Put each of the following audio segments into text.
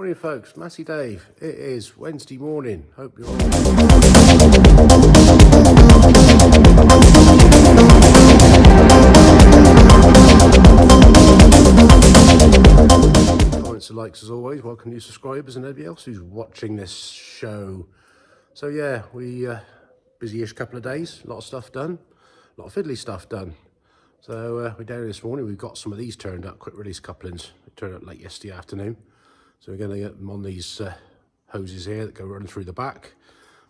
Morning folks, Massey Dave. It is Wednesday morning. Hope you're all comments and likes as always. Welcome new subscribers and everybody else who's watching this show. So yeah, we busy-ish couple of days, a lot of stuff done, a lot of fiddly stuff done. So we're down here this morning. We've got some of these turned up, quick release couplings. They turned up late yesterday afternoon. So we're going to get them on these hoses here that go running through the back,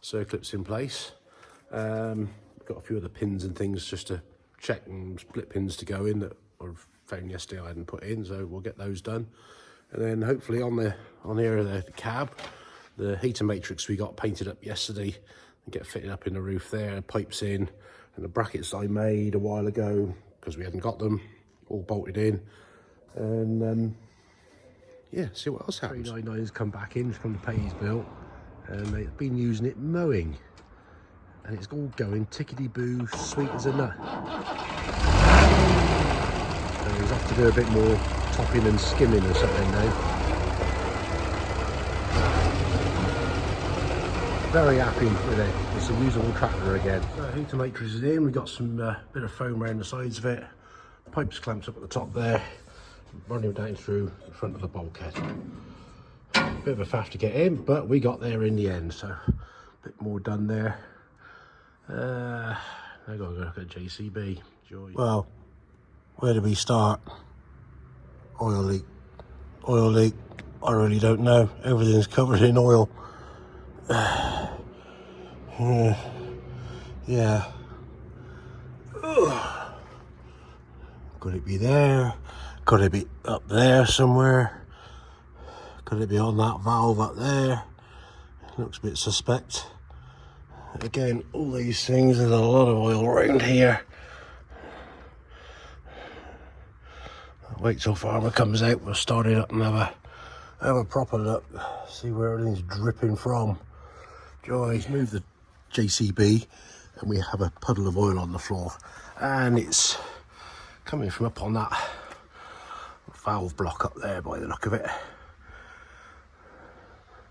circlips in place. We've got a few of the pins and things just to check, and split pins to go in that I found yesterday I hadn't put in, so we'll get those done. And then hopefully on here the cab, the heater matrix we got painted up yesterday and get fitted up in the roof there, pipes in, and the brackets I made a while ago because we hadn't got them all bolted in. And yeah, see what else happens. 399's come back in from the pay his bill, and they've been using it mowing, and it's all going tickety-boo, sweet as a nut. So he's off to do a bit more topping and skimming or something now. Very happy with it. It's a usable tractor again. So heater matrix is in. We've got some bit of foam around the sides of it. Pipes clamped up at the top there, running down through the front of the bulkhead. Bit of a faff to get in, but we got there in the end, so a bit more done there. I gotta go look at JCB. Joy. Well, where do we start? Oil leak. Oil leak. I really don't know. Everything's covered in oil. Yeah. Could it be there? Could it be up there somewhere? Could it be on that valve up there? Looks a bit suspect. Again, all these things, there's a lot of oil around here. Wait till farmer comes out, we'll start it up and have a proper look. See where everything's dripping from. Joy, move the JCB and we have a puddle of oil on the floor. And it's coming from up on that valve block up there by the look of it.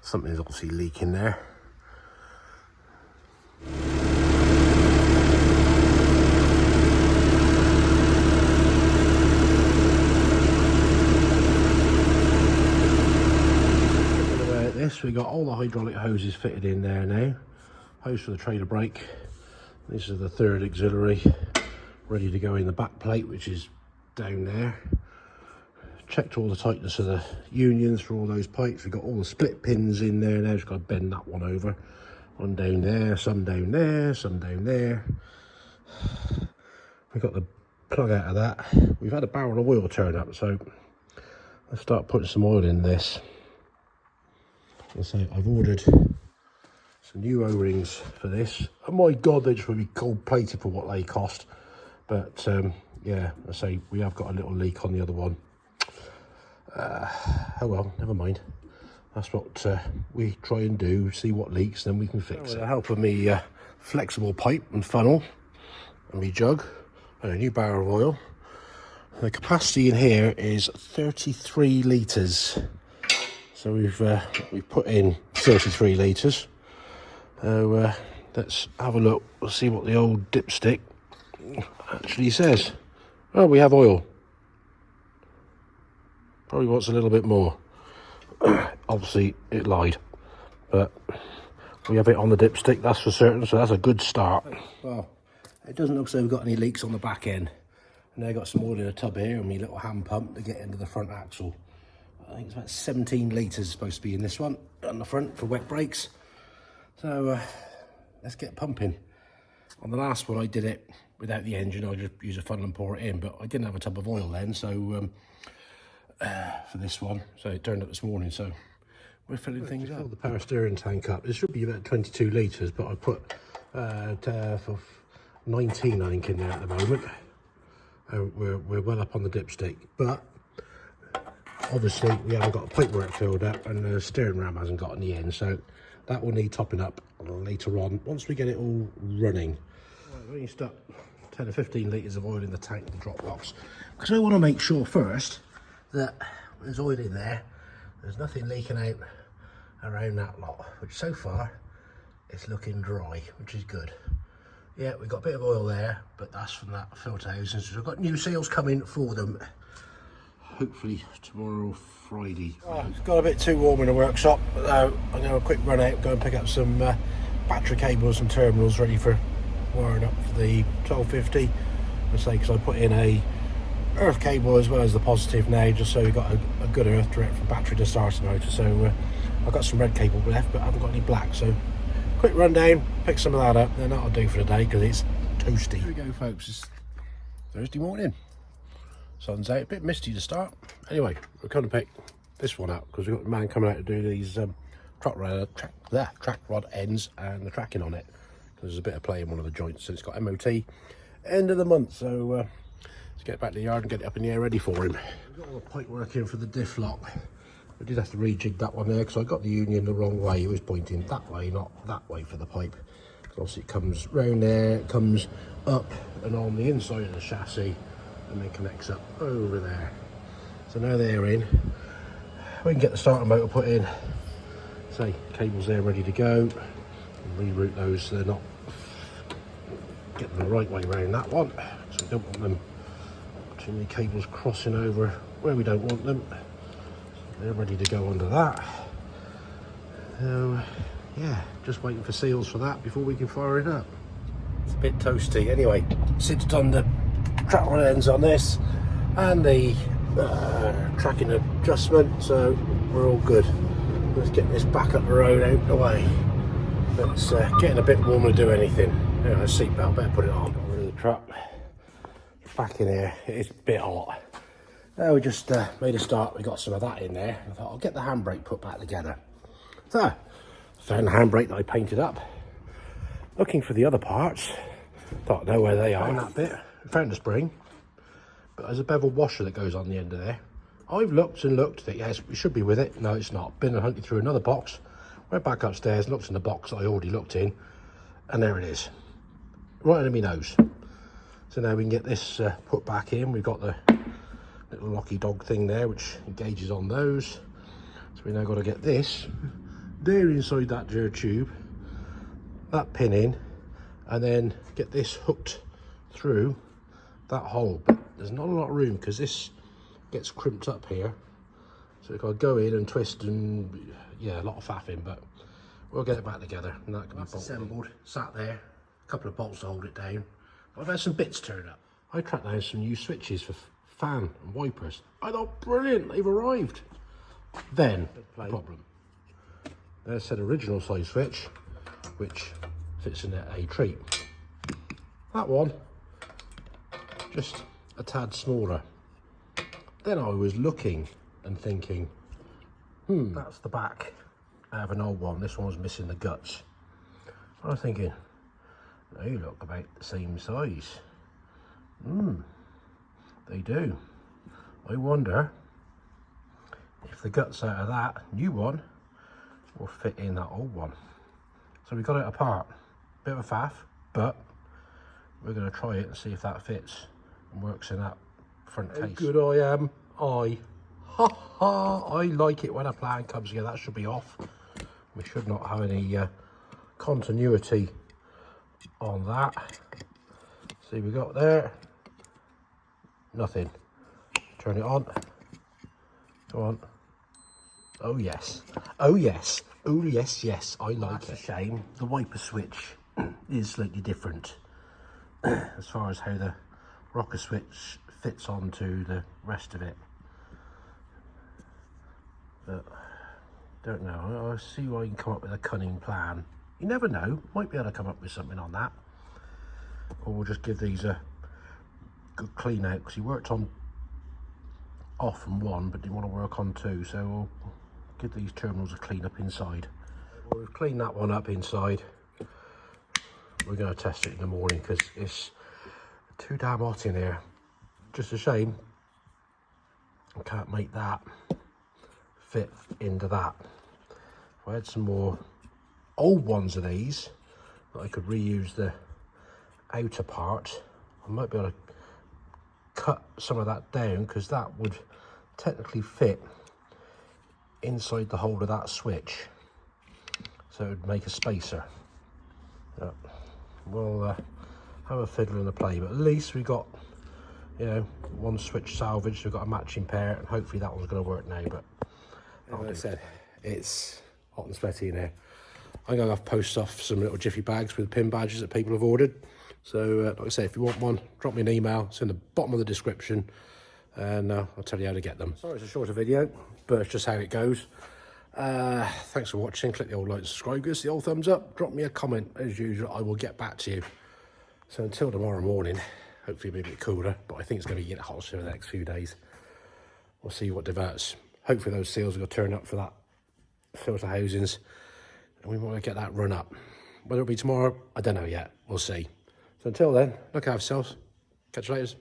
Something's obviously leaking there. About this, we got all the hydraulic hoses fitted in there now. Hose for the trailer brake. This is the third auxiliary, ready to go in the back plate, which is down there. Checked all the tightness of the unions for all those pipes. We've got all the split pins in there now. Just got to bend that one over. One down there, some down there, some down there. We've got the plug out of that. We've had a barrel of oil turn up, so let's start putting some oil in this. So I've ordered some new O-rings for this. Oh my God, they just will be gold plated for what they cost. But yeah, I say we have got a little leak on the other one. Oh well, never mind. That's what we try and do, see what leaks, then we can fix it. With the help of me flexible pipe and funnel and me jug and a new barrel of oil. The capacity in here is 33 litres. So we've put in 33 litres. So let's have a look. We'll see what the old dipstick actually says. Oh, we have oil. Probably wants a little bit more. Obviously it lied, but we have it on the dipstick, that's for certain, so that's a good start. Well, it doesn't look as though we've got any leaks on the back end. And I've got some oil in a tub here and my little hand pump to get into the front axle. I think it's about 17 litres supposed to be in this one on the front for wet brakes. So let's get pumping. On the last one I did it without the engine. I just use a funnel and pour it in, but I didn't have a tub of oil then, so for this one, so it turned up this morning, so we're filling things up. Fill the power steering tank up. It should be about 22 litres, but I put for 19 I think in there at the moment. We're well up on the dipstick, but obviously we haven't got the pipework filled up and the steering ram hasn't got in the end, so that will need topping up later on once we get it all running. Right, when you stuck 10 or 15 litres of oil in the tank, the drop box, because I want to make sure first that there's oil in there There's nothing leaking out around that lot, which so far it's looking dry, which is good. Yeah, we've got a bit of oil there, but that's from that filter housing. So we've got new seals coming for them. Hopefully tomorrow or Friday. Oh, it's got a bit too warm in the workshop, but I'm going to have a quick run out, go and pick up some battery cables and terminals ready for wiring up for the 1250. I say, because I put in a earth cable as well as the positive now, just so we've got a good earth direct from battery to starter motor. So I've got some red cable left, but I haven't got any black. So quick run down, pick some of that up, then that'll do for the day because it's toasty. Here we go, folks. It's Thursday morning. Sun's out, a bit misty to start. Anyway, we're going to pick this one up because we've got a man coming out to do these track rod ends and the tracking on it. There's a bit of play in one of the joints, so it's got MOT end of the month. So let's get back to the yard and get it up in the air ready for him. We've got all the pipe work in for the diff lock. I did have to rejig that one there because I got the union the wrong way. It was pointing that way, not that way for the pipe. So obviously it comes round there, it comes up and on the inside of the chassis, and then connects up over there. So now they're in, we can get the starter motor put in. Say cables there ready to go, and reroute those so they're not getting the right way around that one. So we don't want them too many cables crossing over where we don't want them. So they're ready to go under that. So yeah, just waiting for seals for that before we can fire it up. It's a bit toasty. Anyway, Sid's done the track rod ends on this and the tracking adjustment, so we're all good. Let's get this back up the road out the way. It's getting a bit warm to do anything. Anyway, seatbelt, better put it on. Got rid of the truck. Back in here, it's a bit hot. We just made a start, we got some of that in there. I thought I'll get the handbrake put back together. So, found the handbrake that I painted up. Looking for the other parts. Don't know where they are. Found that bit. Found the spring. But there's a bevel washer that goes on the end of there. I've looked and looked, that yes, it should be with it. No, it's not. Been and hunted through another box. Went back upstairs, looked in the box that I already looked in. And there it is. Right under my nose. So now we can get this put back in. We've got the little locky dog thing there, which engages on those. So we now got to get this there inside that gear tube, that pin in, and then get this hooked through that hole. But there's not a lot of room because this gets crimped up here. So we've got to go in and twist and, yeah, a lot of faffing, but we'll get it back together and that can be assembled. Sat there, a couple of bolts to hold it down. I've had some bits turn up. I tracked down some new switches for fan and wipers. I thought, brilliant, they've arrived. Then, the problem. There's said original size switch, which fits in a treat. That one, just a tad smaller. Then I was looking and thinking, that's the back out of an old one. This one was missing the guts. I was thinking, they look about the same size. They do. I wonder if the guts out of that new one will fit in that old one. So we got it apart. Bit of a faff, but we're going to try it and see if that fits and works in that front case. How good I am. I like it when a plan comes together. That should be off. We should not have any continuity on that. See, we got there. Nothing. Turn it on. Go on. Oh yes. Oh yes. Oh yes, yes. I like it. That's a shame. The wiper switch is slightly different as far as how the rocker switch fits onto the rest of it. But don't know. I'll see if I can come up with a cunning plan. You never know. Might be able to come up with something on that. Or we'll just give these a good clean out, because he worked on off on one but didn't want to work on two, so we'll give these terminals a clean up inside. Well, we've cleaned that one up inside. We're going to test it in the morning because it's too damn hot in here. Just a shame I can't make that fit into that. If I had some more old ones of these that I could reuse the outer part, I might be able to cut some of that down, because that would technically fit inside the hole of that switch, so it would make a spacer. We'll have a fiddle and a play, but at least we got, you know, one switch salvaged. We've got a matching pair, and hopefully that one's going to work now. But like I said, it's hot and sweaty in here. I'm going to have to post off some little jiffy bags with pin badges that people have ordered. So like I say, if you want one, drop me an email. It's in the bottom of the description, and I'll tell you how to get them. Sorry it's a shorter video, but it's just how it goes. Thanks for watching. Click the old like and subscribe, give us the old thumbs up, drop me a comment as usual. I will get back to you. So until tomorrow morning, hopefully it'll be a bit cooler, but I think it's going to be getting hot for the next few days. We'll see what develops. Hopefully those seals will turn up for that filter housings, and we want to get that run up. Whether it'll be tomorrow, I don't know yet. We'll see. So until then, look after yourselves. Catch you later.